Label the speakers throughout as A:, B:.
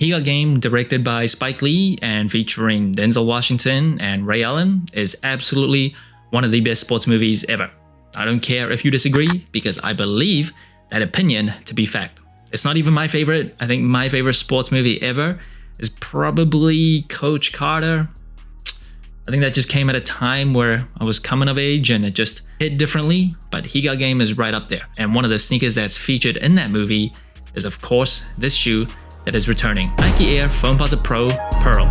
A: He Got Game, directed by Spike Lee and featuring Denzel Washington and Ray Allen, is absolutely one of the best sports movies ever. I don't care if you disagree, because I believe that opinion to be fact. It's not even my favorite. I think my favorite sports movie ever is probably Coach Carter. I think that just came at a time where I was coming of age and it just hit differently, but He Got Game is right up there. And one of the sneakers that's featured in that movie is, of course, this shoe that is returning. Nike Air Foamposite Pro Pearl.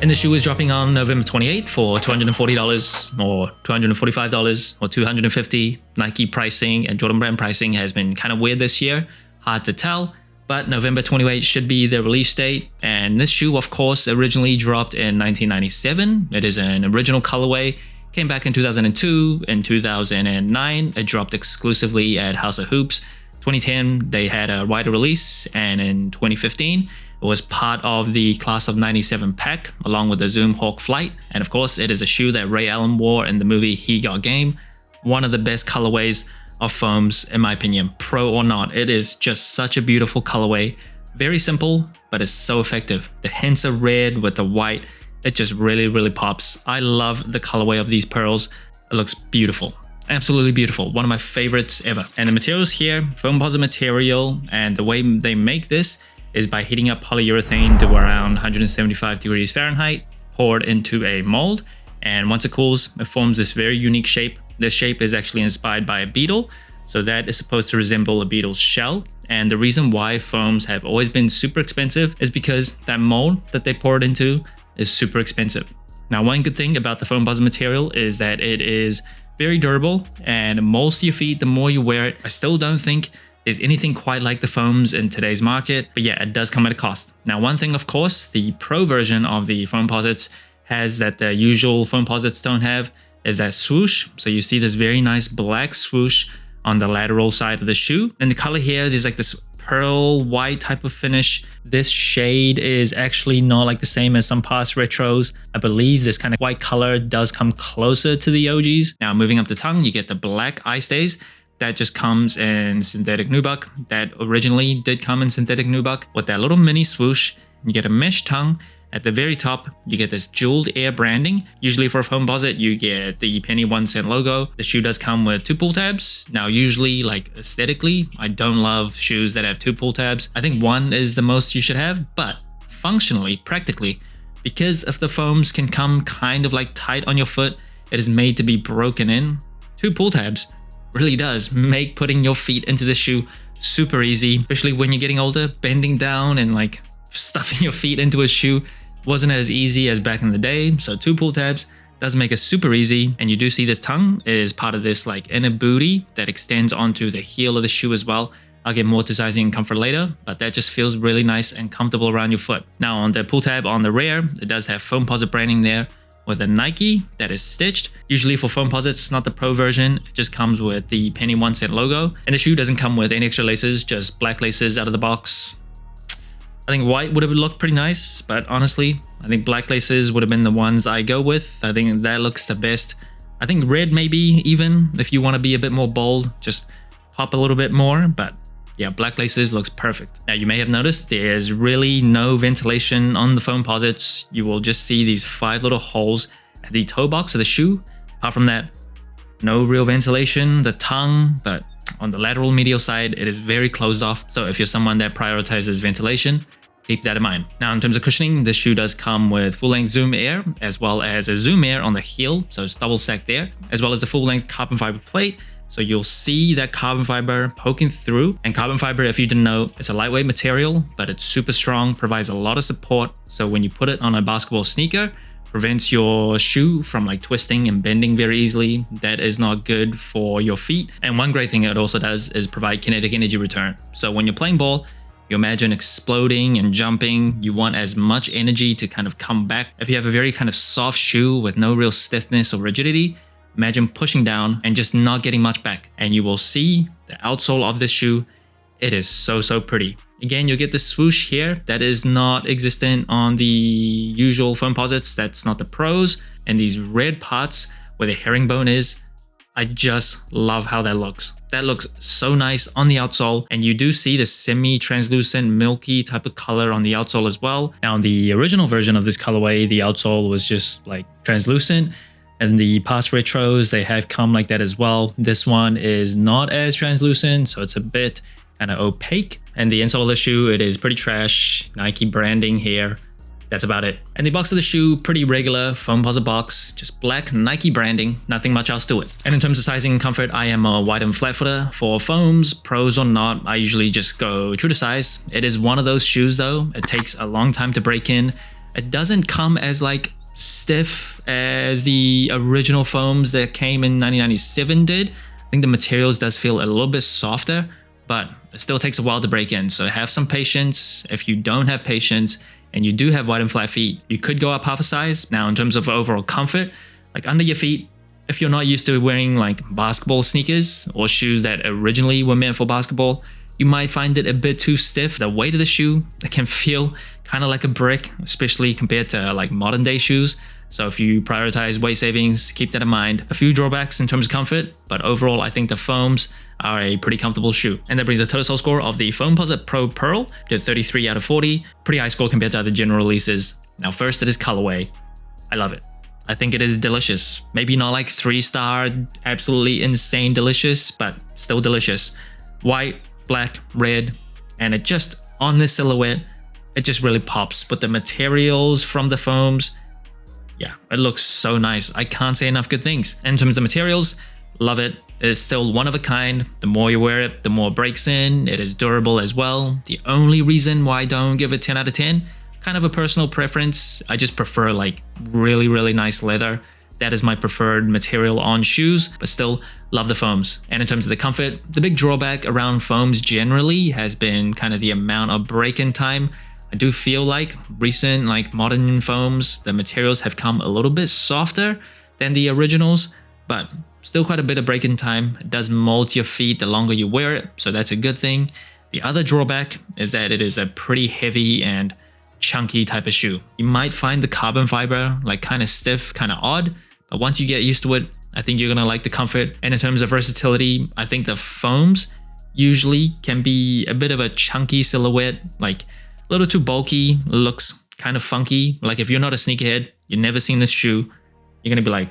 A: And the shoe is dropping on November 28th for $240 or $245 or $250. Nike pricing and Jordan Brand pricing has been kind of weird this year. Hard to tell, but November 28th should be the release date. And this shoe, of course, originally dropped in 1997. It is an original colorway. Came back in 2002. In 2009, it dropped exclusively at House of Hoops. 2010, they had a wider release. And in 2015, it was part of the Class of 97 pack, along with the Zoom Hawk Flight. And of course, it is a shoe that Ray Allen wore in the movie He Got Game. One of the best colorways of foams, in my opinion, pro or not. It is just such a beautiful colorway. Very simple, but it's so effective. The hints of red with the white, it just really, really pops. I love the colorway of these pearls. It looks beautiful. Absolutely beautiful. One of my favorites ever. And the materials here, Foamposite material, and the way they make this is by heating up polyurethane to around 175 degrees Fahrenheit, poured into a mold. And once it cools, it forms this very unique shape. This shape is actually inspired by a beetle. So that is supposed to resemble a beetle's shell. And the reason why foams have always been super expensive is because that mold that they pour it into is super expensive. Now, one good thing about the Foamposite material is that it is very durable and it molds to your feet the more you wear it. I still don't think there's anything quite like the foams in today's market, but yeah, it does come at a cost. Now, one thing, of course, the pro version of the Foamposites has that the usual Foamposites don't have is that swoosh. So you see this very nice black swoosh on the lateral side of the shoe. And the color here, there's like this pearl white type of finish. This shade is actually not like the same as some past retros. I believe this kind of white color does come closer to the OGs. Now, moving up the tongue, you get the black eye stays. That just comes in synthetic nubuck. That originally did come in synthetic nubuck with that little mini swoosh. You get a mesh tongue. At the very top, you get this jeweled air branding. Usually for a Foamposite, you get the penny 1 cent logo. The shoe does come with 2 pull tabs. Now, usually, like aesthetically, I don't love shoes that have 2 pull tabs. I think 1 is the most you should have, but functionally, practically, because if the foams can come kind of like tight on your foot, it is made to be broken in. 2 pull tabs really does make putting your feet into the shoe super easy, especially when you're getting older. Bending down and like stuffing your feet into a shoe wasn't as easy as back in the day. So 2 pull tabs does make it super easy. And you do see this tongue is part of this like inner booty that extends onto the heel of the shoe as well. I'll get more to sizing and comfort later, but that just feels really nice and comfortable around your foot. Now on the pull tab on the rear, it does have Foamposite branding there with a Nike that is stitched. Usually for Foamposites, not the pro version, it just comes with the penny 1 cent logo. And the shoe doesn't come with any extra laces, just black laces out of the box. I think white would have looked pretty nice, but honestly, I think black laces would have been the ones I go with. I think that looks the best. I think red maybe even, if you want to be a bit more bold, just pop a little bit more, but yeah, black laces looks perfect. Now you may have noticed there's really no ventilation on the Foamposites. You will just see these 5 little holes at the toe box of the shoe. Apart from that, no real ventilation, the tongue, but on the lateral medial side, it is very closed off. So if you're someone that prioritizes ventilation, keep that in mind. Now, in terms of cushioning, this shoe does come with full-length Zoom Air, as well as a Zoom Air on the heel. So it's double stacked there, as well as a full-length carbon fiber plate. So you'll see that carbon fiber poking through. And carbon fiber, if you didn't know, it's a lightweight material, but it's super strong, provides a lot of support. So when you put it on a basketball sneaker, prevents your shoe from like twisting and bending very easily. That is not good for your feet. And one great thing it also does is provide kinetic energy return. So when you're playing ball, you imagine exploding and jumping, you want as much energy to kind of come back. If you have a very kind of soft shoe with no real stiffness or rigidity, imagine pushing down and just not getting much back. And you will see the outsole of this shoe It is so pretty. Again, you get the swoosh here that is not existent on the usual Foamposites. That's not the Pros. And these red parts where the herringbone is, I just love how that looks. That looks so nice on the outsole, and you do see the semi-translucent milky type of color on the outsole as well. Now on the original version of this colorway, the outsole was just like translucent, and the past retros, they have come like that as well. This one is not as translucent, so it's a bit kind of opaque. And the insole of the shoe, it is pretty trash, Nike branding here. That's about it. And the box of the shoe, pretty regular Foamposite box, just black Nike branding, nothing much else to it. And in terms of sizing and comfort, I am a wide and flat footer. For foams, Pros or not, I usually just go true to size. It is one of those shoes though, it takes a long time to break in. It doesn't come as like stiff as the original foams that came in 1997 did. I think the materials does feel a little bit softer, but it still takes a while to break in. So have some patience. If you don't have patience, and you do have wide and flat feet, you could go up half a size. Now, in terms of overall comfort, like under your feet, if you're not used to wearing like basketball sneakers or shoes that originally were meant for basketball, you might find it a bit too stiff. The weight of the shoe, it can feel kind of like a brick, especially compared to like modern day shoes. So if you prioritize weight savings, keep that in mind. A few drawbacks in terms of comfort, but overall, I think the foams are a pretty comfortable shoe. And that brings the total sole score of the Foamposite Pro Pearl to 33 out of 40. Pretty high score compared to other general releases. Now first, it is colorway. I love it. I think it is delicious. Maybe not like 3-star, absolutely insane delicious, but still delicious. White, black, red, and it just, on this silhouette, it just really pops. With the materials from the foams, yeah, it looks so nice. I can't say enough good things. In terms of materials, love it. It is still one of a kind. The more you wear it, the more it breaks in. It is durable as well. The only reason why I don't give it 10 out of 10, kind of a personal preference. I just prefer like really nice leather. That is my preferred material on shoes, but still love the foams. And in terms of the comfort, the big drawback around foams generally has been kind of the amount of break-in time. I do feel like recent like modern foams, the materials have come a little bit softer than the originals, but still quite a bit of break-in time. It does mold to your feet the longer you wear it, so that's a good thing. The other drawback is that it is a pretty heavy and chunky type of shoe. You might find the carbon fiber like kind of stiff, kind of odd, but once you get used to it, I think you're gonna like the comfort. And in terms of versatility, I think the foams usually can be a bit of a chunky silhouette, like a little too bulky, looks kind of funky. Like if you're not a sneakerhead, you've never seen this shoe, you're gonna be like,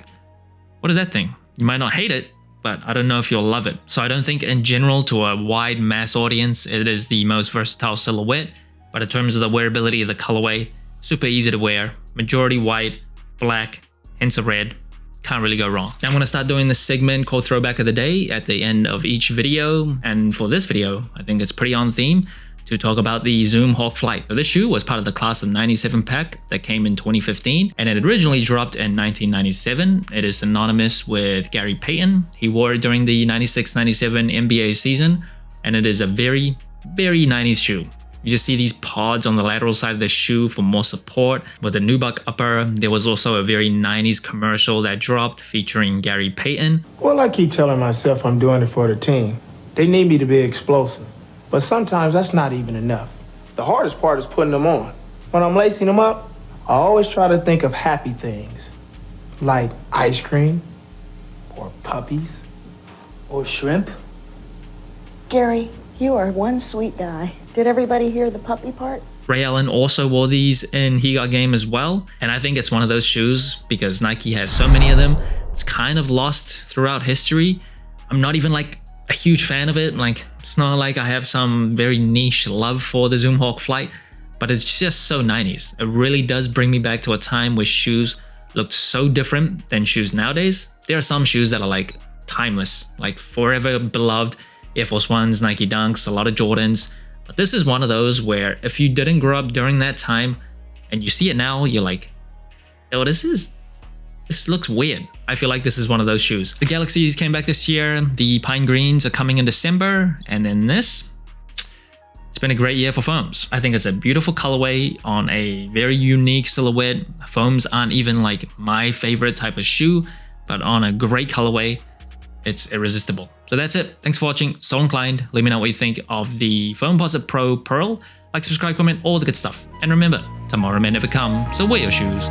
A: what is that thing? You might not hate it, but I don't know if you'll love it. So I don't think in general to a wide mass audience, it is the most versatile silhouette. But in terms of the wearability of the colorway, super easy to wear. Majority white, black, hints of red. Can't really go wrong. Now I'm gonna start doing this segment called Throwback of the Day at the end of each video. And for this video, I think it's pretty on theme to talk about the Zoom Hawk Flight. So this shoe was part of the class of 97 pack that came in 2015, and it originally dropped in 1997. It is synonymous with Gary Payton. He wore it during the 96-97 NBA season, and it is a very 90s shoe. You just see these pods on the lateral side of the shoe for more support. With the nubuck upper, there was also a very 90s commercial that dropped featuring Gary Payton.
B: Well, I keep telling myself I'm doing it for the team. They need me to be explosive. But sometimes that's not even enough. The hardest part is putting them on. When I'm lacing them up, I always try to think of happy things. Like ice cream, or puppies, or shrimp.
C: Gary, you are one sweet guy. Did everybody hear the puppy part?
A: Ray Allen also wore these in He Got Game as well. And I think it's one of those shoes, because Nike has so many of them, it's kind of lost throughout history. I'm not even like a huge fan of it. Like, it's not like I have some very niche love for the Zoom Hawk Flight, but it's just so 90s. It really does bring me back to a time where shoes looked so different than shoes nowadays. There are some shoes that are like timeless, like forever beloved. Air Force Ones, Nike Dunks, a lot of Jordans. But this is one of those where if you didn't grow up during that time and you see it now, you're like, oh, this looks weird. I feel like this is one of those shoes. The Galaxies came back this year. The Pine Greens are coming in December. And then this, it's been a great year for foams. I think it's a beautiful colorway on a very unique silhouette. Foams aren't even like my favorite type of shoe, but on a great colorway, It's irresistible. So that's it. Thanks for watching. So inclined. Let me know what you think of the Foamposite Pro Pearl. Like, subscribe, comment, all the good stuff. And remember, tomorrow may never come, so wear your shoes